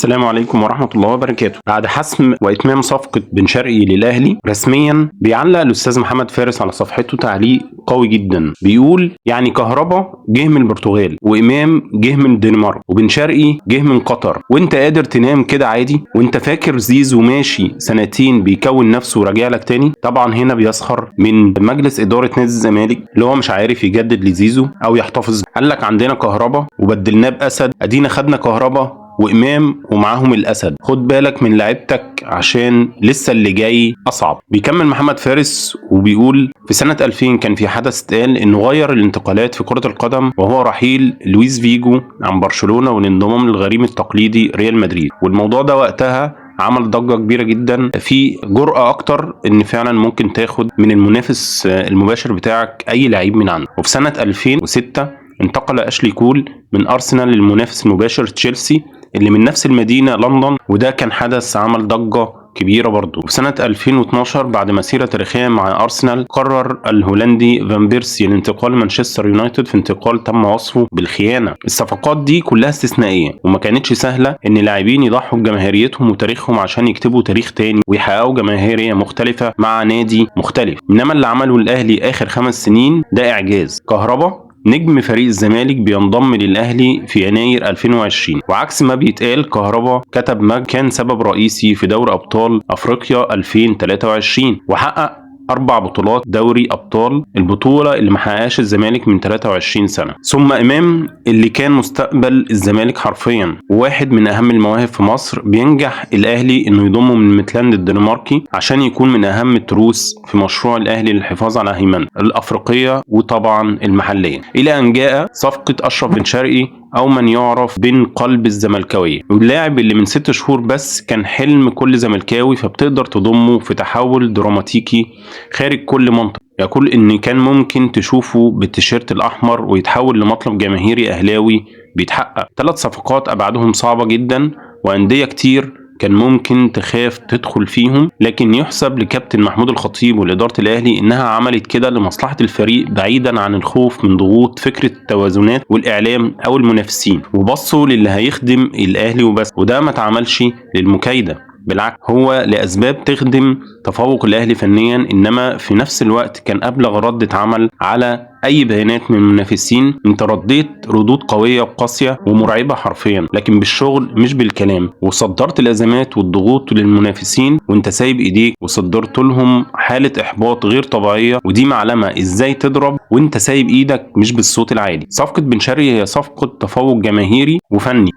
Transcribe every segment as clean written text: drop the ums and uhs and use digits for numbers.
السلام عليكم ورحمة الله وبركاته. بعد حسم وإتمام صفقة بن شرقي للأهلي رسميا، بيعلق الأستاذ محمد فارس على صفحته تعليق قوي جدا، بيقول يعني كهربا جه من البرتغال، وإمام جه من الدنمارك، وبن شرقي جه من قطر، وانت قادر تنام كده عادي؟ وانت فاكر زيزو ماشي سنتين بيكون نفسه وراجع لك تاني؟ طبعا هنا بيسخر من مجلس إدارة نادي الزمالك اللي هو مش عارف يجدد لزيزو أو يحتفظ. قال لك عندنا كهربا وبدلناه بأسد، أدينا خدنا كهربا وإمام ومعاهم الأسد، خد بالك من لعيبتك عشان لسه اللي جاي أصعب. بيكمل محمد فارس وبيقول في سنة 2000 كان في حدث اتقال إنه غير الانتقالات في كرة القدم، وهو رحيل لويس فيجو عن برشلونة والانضمام للغريم التقليدي ريال مدريد، والموضوع ده وقتها عمل ضجة كبيرة جدا، في جرأة أكتر إن فعلا ممكن تاخد من المنافس المباشر بتاعك أي لعيب من عنده. وفي سنة 2006 انتقل أشلي كول من أرسنال للمنافس المباشر تشيلسي اللي من نفس المدينة لندن، وده كان حدث عمل ضجة كبيرة برضه. في سنة 2012 بعد مسيرة تاريخية مع أرسنال، قرر الهولندي فان بيرسي الانتقال لمانشستر يونايتد في انتقال تم وصفه بالخيانة. الصفقات دي كلها استثنائية وما كانتش سهلة إن لاعبين يضحوا بجماهيريتهم وتاريخهم عشان يكتبوا تاريخ تاني ويحققوا جماهيرية مختلفة مع نادي مختلف. إنما اللي عمله الأهلي آخر 5 سنين ده إعجاز. كهربا نجم فريق الزمالك بينضم للأهلي في يناير 2020، وعكس ما بيتقال كهربا كتب ما كان سبب رئيسي في دوري أبطال أفريقيا 2023 وحقق 4 بطولات دوري أبطال، البطولة اللي محققهاش الزمالك من 23 سنة. ثم إمام اللي كان مستقبل الزمالك حرفيا، وواحد من أهم المواهب في مصر، بينجح الأهلي إنه يضمه من ميتلاند الدنماركي عشان يكون من أهم التروس في مشروع الأهلي للحفاظ على هيمنة الأفريقية وطبعا المحلية، إلى أن جاء صفقة أشرف بن شرقي أو من يعرف بين قلب الزملكاوية، واللاعب اللي من 6 شهور بس كان حلم كل زملكاوي، فبتقدر تضمه في تحول دراماتيكي خارج كل منطقة. يقول إن كان ممكن تشوفه بالتيشيرت الأحمر ويتحول لمطلب جماهيري أهلاوي بيتحقق. 3 صفقات أبعادهم صعبة جدا، وأندية كتير كان ممكن تخاف تدخل فيهم، لكن يحسب لكابتن محمود الخطيب والإدارة الأهلي إنها عملت كده لمصلحة الفريق بعيدا عن الخوف من ضغوط فكرة التوازنات والإعلام أو المنافسين، وبصوا للي هيخدم الأهلي وبس. وده ما تعملش للمكايدة، بالعكس هو لأسباب تخدم تفوق الأهلي فنيا، إنما في نفس الوقت كان أبلغ ردة عمل على أي بيانات من المنافسين. أنت رديت ردود قوية وقاسية ومرعبة حرفيا، لكن بالشغل مش بالكلام، وصدرت الأزمات والضغوط للمنافسين وأنت سايب إيديك، وصدرت لهم حالة إحباط غير طبيعية، ودي معلمة إزاي تضرب وأنت سايب إيدك مش بالصوت العالي. صفقة بن شرقي هي صفقة تفوق جماهيري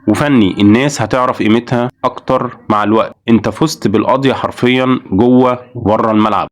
وفني الناس هتعرف قيمتها أكتر مع الوقت. أنت فزت بالقضية حرفيا جوه وبره الملعب.